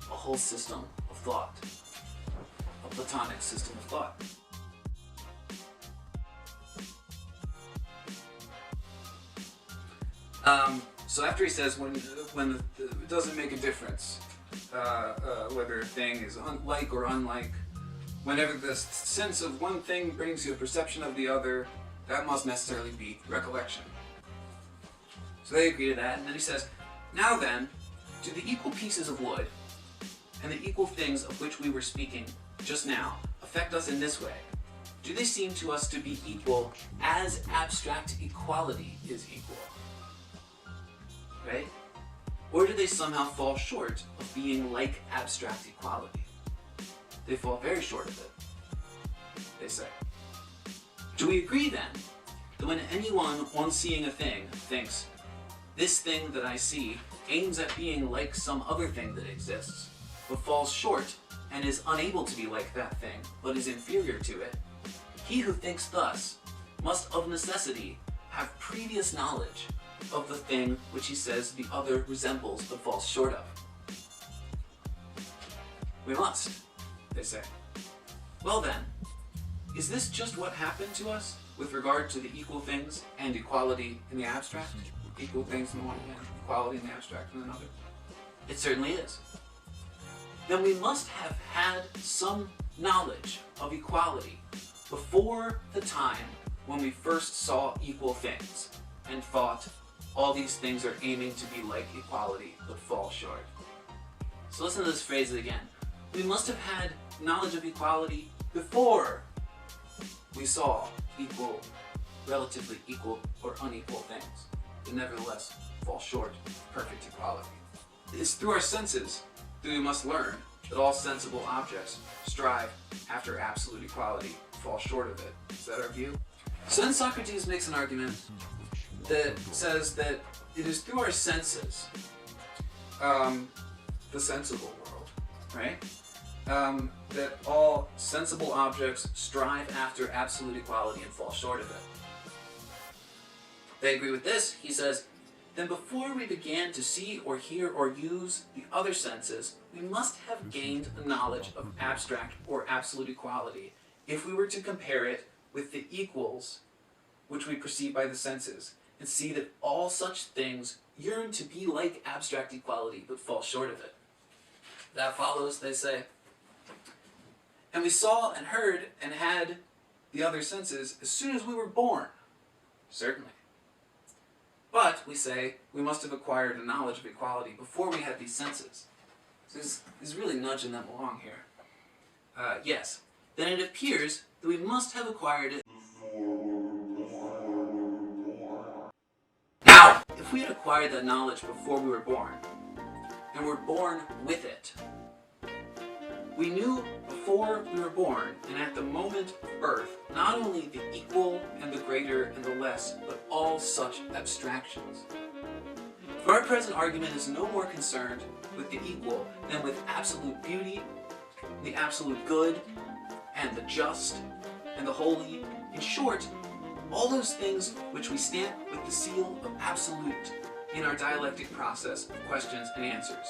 a whole system of thought, a Platonic system of thought. So after he says when it doesn't make a difference whether a thing is like or unlike, whenever the sense of one thing brings you a perception of the other, that must necessarily be recollection. So they agree to that, and then he says, now then, do the equal pieces of wood and the equal things of which we were speaking just now affect us in this way? Do they seem to us to be equal as abstract equality is equal? Right? Or do they somehow fall short of being like abstract equality? They fall very short of it, they say. Do we agree then that when anyone on seeing a thing thinks, this thing that I see aims at being like some other thing that exists, but falls short and is unable to be like that thing, but is inferior to it, he who thinks thus must of necessity have previous knowledge of the thing which he says the other resembles but falls short of? We must, they say. Well then, is this just what happened to us with regard to the equal things and equality in the abstract? Equal things in the one hand, equality in the abstract in another? It certainly is. Then we must have had some knowledge of equality before the time when we first saw equal things and thought, all these things are aiming to be like equality but fall short. So listen to this phrase again. We must have had knowledge of equality before we saw equal, relatively equal or unequal things, but nevertheless fall short of perfect equality. It's through our senses that we must learn that all sensible objects strive after absolute equality, fall short of it. Is that our view? So then Socrates makes an argument that says that it is through our senses, the sensible world, right? That all sensible objects strive after absolute equality and fall short of it. They agree with this. He says, then before we began to see or hear or use the other senses, we must have gained a knowledge of abstract or absolute equality if we were to compare it with the equals which we perceive by the senses, and see that all such things yearn to be like abstract equality but fall short of it. That follows, they say. And we saw and heard and had the other senses as soon as we were born. Certainly. But, we say, we must have acquired a knowledge of equality before we had these senses. So he's really nudging them along here. Yes. Then it appears that we must have acquired it. Now, if we had acquired that knowledge before we were born, and were born with it, we knew before we were born, and at the moment of birth, not only the equal and the greater and the less, but all such abstractions. For our present argument is no more concerned with the equal than with absolute beauty, the absolute good, and the just, and the holy. In short, all those things which we stamp with the seal of absolute in our dialectic process of questions and answers,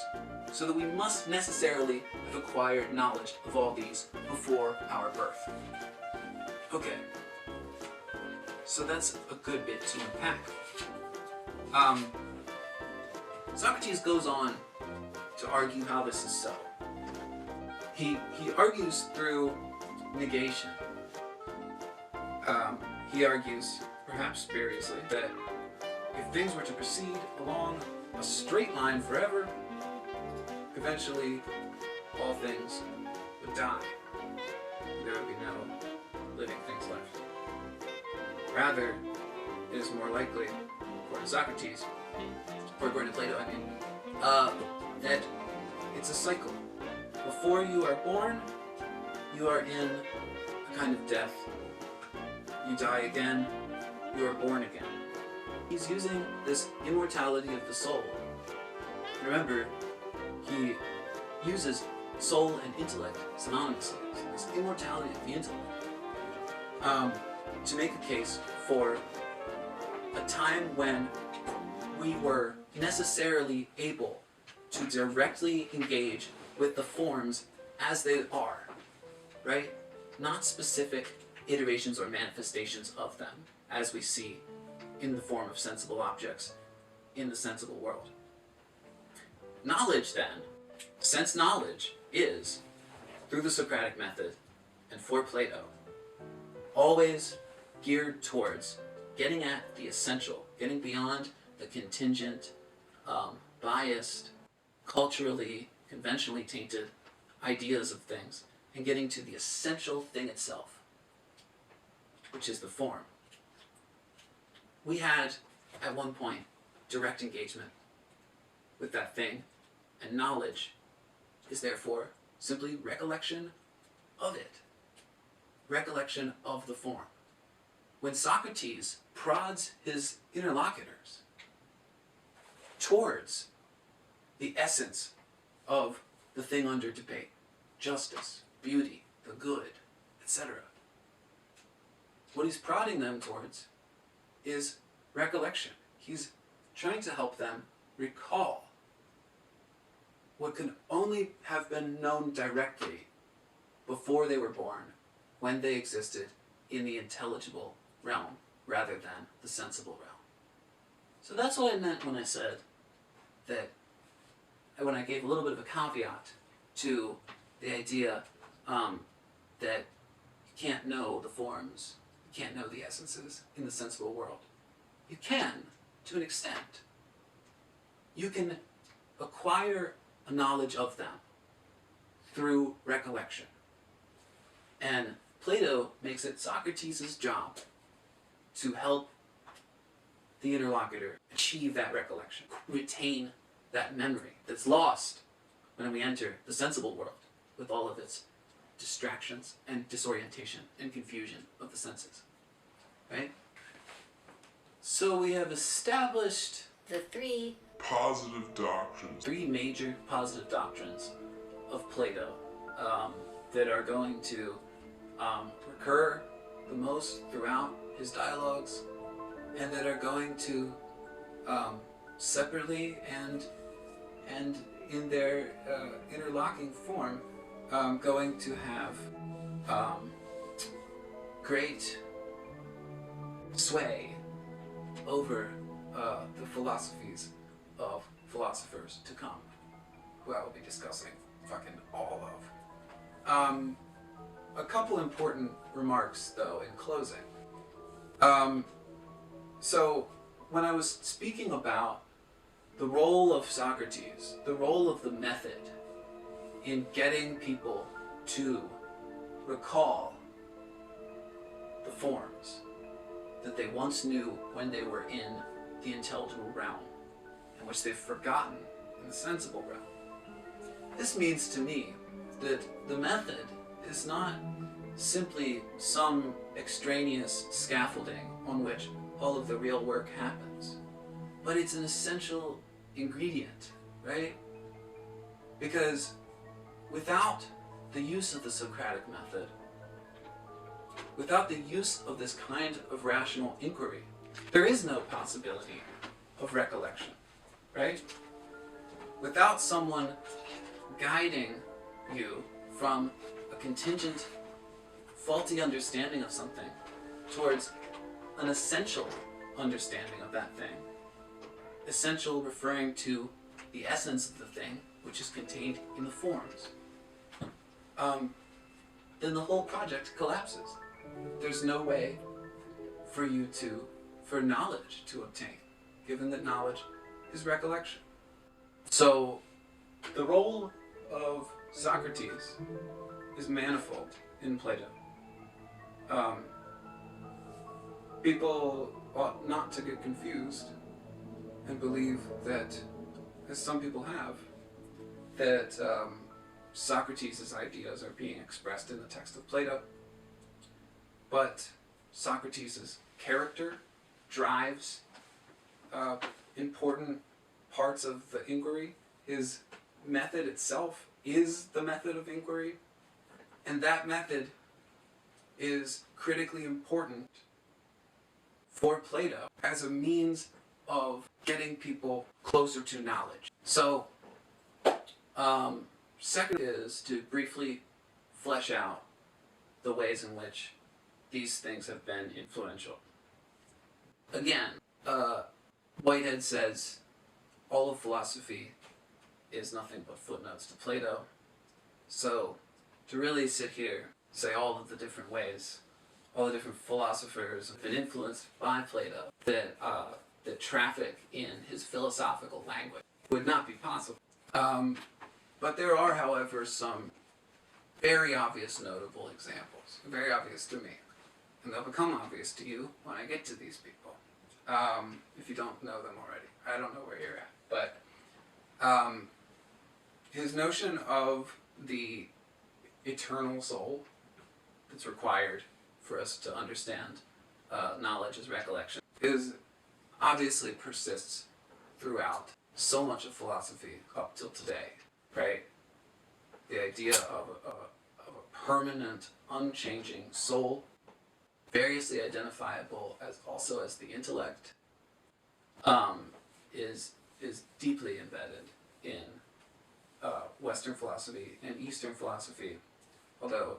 so that we must necessarily have acquired knowledge of all these before our birth. Okay, so that's a good bit to unpack. Socrates goes on to argue how this is so. He argues through negation. He argues, perhaps spuriously, that if things were to proceed along a straight line forever, eventually all things would die. There would be no living things left. Rather, it is more likely, according to Socrates, or according to Plato, that it's a cycle. Before you are born, you are in a kind of death. You die again, you are born again. He's using this immortality of the soul. Remember, he uses soul and intellect synonymously, this immortality of the intellect, to make a case for a time when we were necessarily able to directly engage with the forms as they are, right? Not specific iterations or manifestations of them as we see in the form of sensible objects in the sensible world. Knowledge then, sense knowledge, is, through the Socratic method and for Plato, always geared towards getting at the essential, getting beyond the contingent, biased, culturally, conventionally tainted ideas of things, and getting to the essential thing itself, which is the form. We had, at one point, direct engagement with that thing, and knowledge is therefore simply recollection of it. Recollection of the form. When Socrates prods his interlocutors towards the essence of the thing under debate, justice, beauty, the good, etc., what he's prodding them towards is recollection. He's trying to help them recall what can only have been known directly before they were born, when they existed in the intelligible realm rather than the sensible realm. So that's what I meant when I said that, when I gave a little bit of a caveat to the idea that you can't know the forms, you can't know the essences in the sensible world. You can, to an extent. You can acquire a knowledge of them through recollection. And Plato makes it Socrates' job to help the interlocutor achieve that recollection, retain that memory that's lost when we enter the sensible world with all of its distractions and disorientation and confusion of the senses. Right? So we have established
the three
major positive doctrines of Plato that are going to recur the most throughout his dialogues, and that are going to separately and in their interlocking form going to have great sway over the philosophies of philosophers to come, who I will be discussing fucking all of. A couple important remarks, though, in closing. So, when I was speaking about the role of Socrates, the role of the method in getting people to recall the forms that they once knew when they were in the intelligible realm, and which they've forgotten in the sensible realm. This means to me that the method is not simply some extraneous scaffolding on which all of the real work happens, but it's an essential ingredient, right? Because without the use of the Socratic method, without the use of this kind of rational inquiry, there is no possibility of recollection, right? Without someone guiding you from a contingent, faulty understanding of something towards an essential understanding of that thing, essential referring to the essence of the thing, which is contained in the forms, then the whole project collapses. There's no way for knowledge to obtain, given that knowledge is recollection. So the role of Socrates is manifold in Plato. People ought not to get confused and believe that, as some people have, that Socrates' ideas are being expressed in the text of Plato. But Socrates' character drives important parts of the inquiry. His method itself is the method of inquiry, and that method is critically important for Plato as a means of getting people closer to knowledge. So, second is to briefly flesh out the ways in which these things have been influential. Again, Whitehead says all of philosophy is nothing but footnotes to Plato. So to really sit here, say all of the different ways, all the different philosophers have been influenced by Plato that traffic in his philosophical language would not be possible. But there are, however, some very obvious notable examples, very obvious to me. And they'll become obvious to you when I get to these people, if you don't know them already. I don't know where you're at. But his notion of the eternal soul that's required for us to understand knowledge as recollection is obviously persists throughout so much of philosophy up till today, right? The idea of a permanent, unchanging soul, variously identifiable also as the intellect, is deeply embedded in Western philosophy and Eastern philosophy, although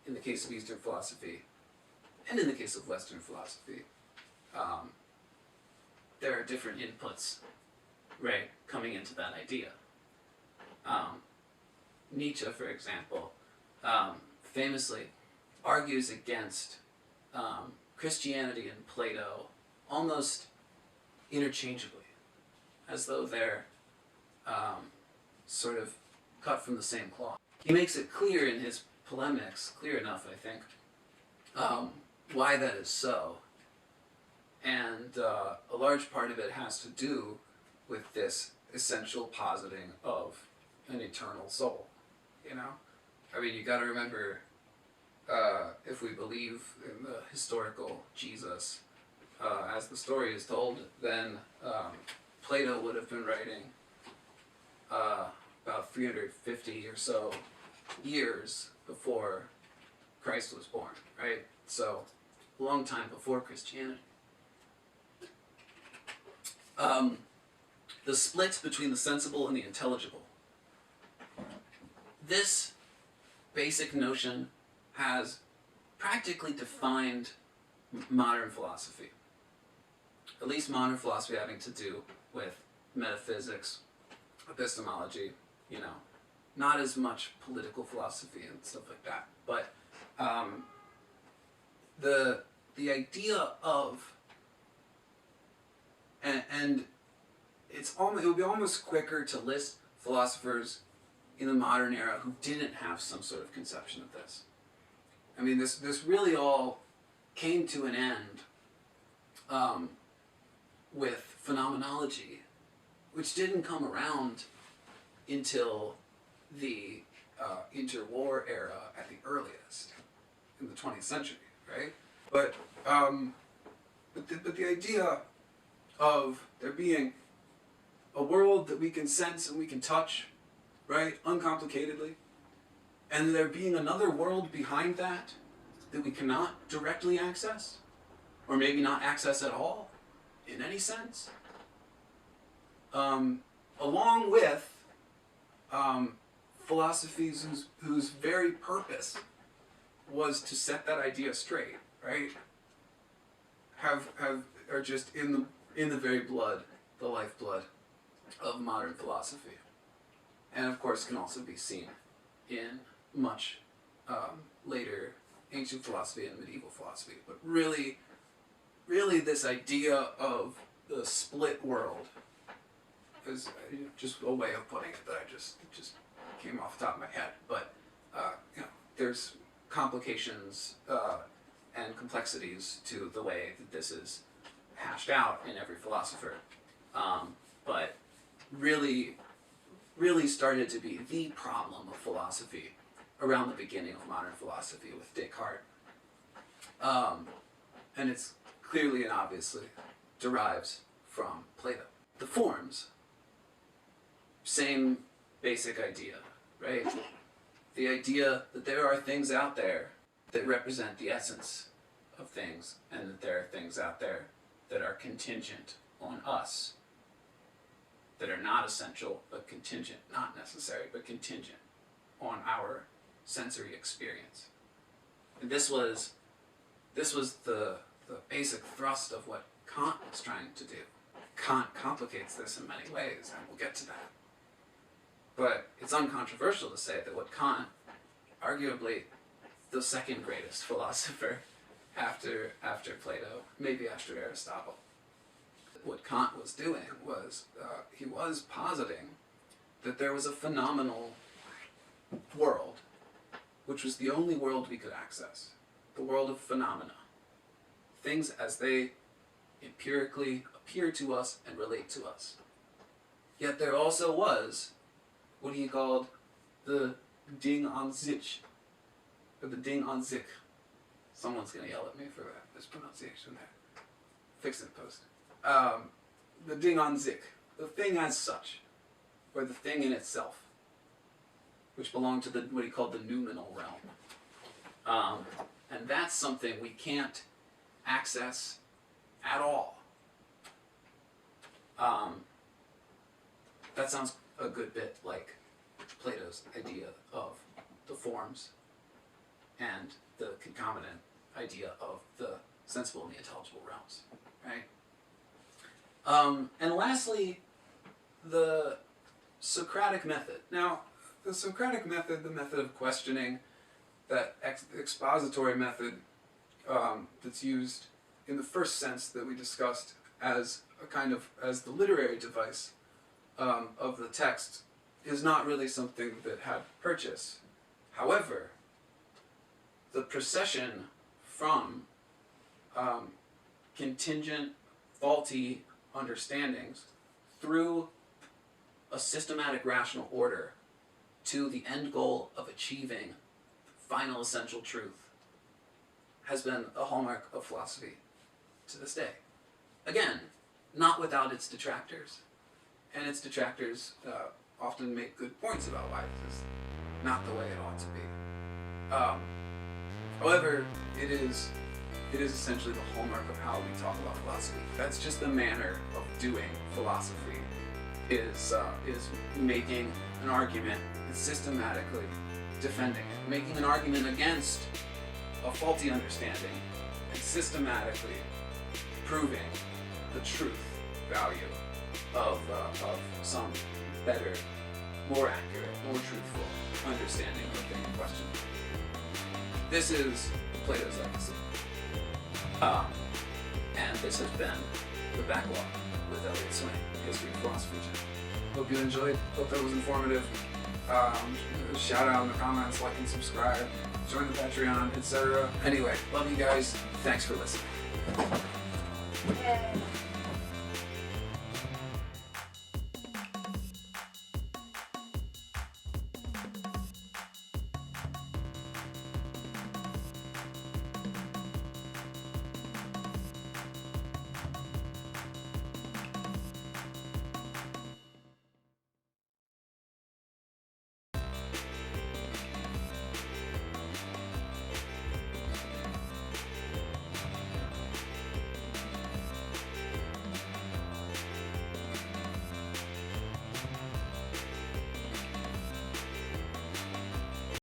in the case of Eastern philosophy and in the case of Western philosophy, there are different inputs, right, coming into that idea. Nietzsche, for example, famously argues against Christianity and Plato almost interchangeably, as though they're sort of cut from the same cloth. He makes it clear in his polemics, clear enough, I think, why that is so. And a large part of it has to do with this essential positing of an eternal soul, you know? I mean, you gotta remember, if we believe in the historical Jesus, as the story is told, then Plato would have been writing about 350 or so years before Christ was born, right? So, a long time before Christianity. The split between the sensible and the intelligible. This basic notion has practically defined modern philosophy. At least modern philosophy having to do with metaphysics, epistemology, you know, not as much political philosophy and stuff like that. But the idea of, and it would be almost quicker to list philosophers in the modern era who didn't have some sort of conception of this. I mean, this really all came to an end with phenomenology, which didn't come around until the interwar era at the earliest, in the 20th century, right? But the idea of there being a world that we can sense and we can touch, right, uncomplicatedly, and there being another world behind that that we cannot directly access, or maybe not access at all, in any sense, along with philosophies whose very purpose was to set that idea straight, right, are just in the very blood the lifeblood of modern philosophy. And of course can also be seen in much later ancient philosophy and medieval philosophy. But really this idea of the split world is just a way of putting it that I just came off the top of my head. But there's complications and complexities to the way that this is hashed out in every philosopher. But really started to be the problem of philosophy around the beginning of modern philosophy with Descartes. And it's clearly and obviously derives from Plato. The forms, same basic idea, right? The idea that there are things out there that represent the essence of things, and that there are things out there that are contingent on us, that are not essential but contingent, not necessary but contingent on our sensory experience. And this was the basic thrust of what Kant was trying to do. Kant complicates this in many ways, and we'll get to that. But it's uncontroversial to say that what Kant, arguably the second greatest philosopher after Plato, maybe after Aristotle, what Kant was doing was he was positing that there was a phenomenal world, which was the only world we could access, the world of phenomena, things as they empirically appear to us and relate to us. Yet there also was what he called the Ding an sich, or the Ding an sich. Someone's going to yell at me for that mispronunciation there. Fix it in post. The Ding an sich, the thing as such, or the thing in itself, which belonged to what he called the noumenal realm. And that's something we can't access at all. That sounds a good bit like Plato's idea of the forms and the concomitant idea of the sensible and the intelligible realms, right? And lastly, the Socratic method. Now, the Socratic method, the method of questioning, that expository method that's used in the first sense that we discussed as as the literary device of the text, is not really something that had purchase. However, the procession from contingent, faulty understandings through a systematic rational order to the end goal of achieving final essential truth has been a hallmark of philosophy to this day. Again, not without its detractors. And its detractors often make good points about why this is not the way it ought to be. However, it is essentially the hallmark of how we talk about philosophy. That's just the manner of doing philosophy, is making an argument and systematically defending it, making an argument against a faulty understanding and systematically proving the truth value of some better, more accurate, more truthful understanding of the thing in question. This is Plato's legacy. And this has been The Backlog with Elliot Swain, History of Philosophy channel. Hope you enjoyed, hope that was informative. Shout out in the comments, like and subscribe, join the Patreon, etc. Anyway, love you guys. Thanks for listening.
Yay.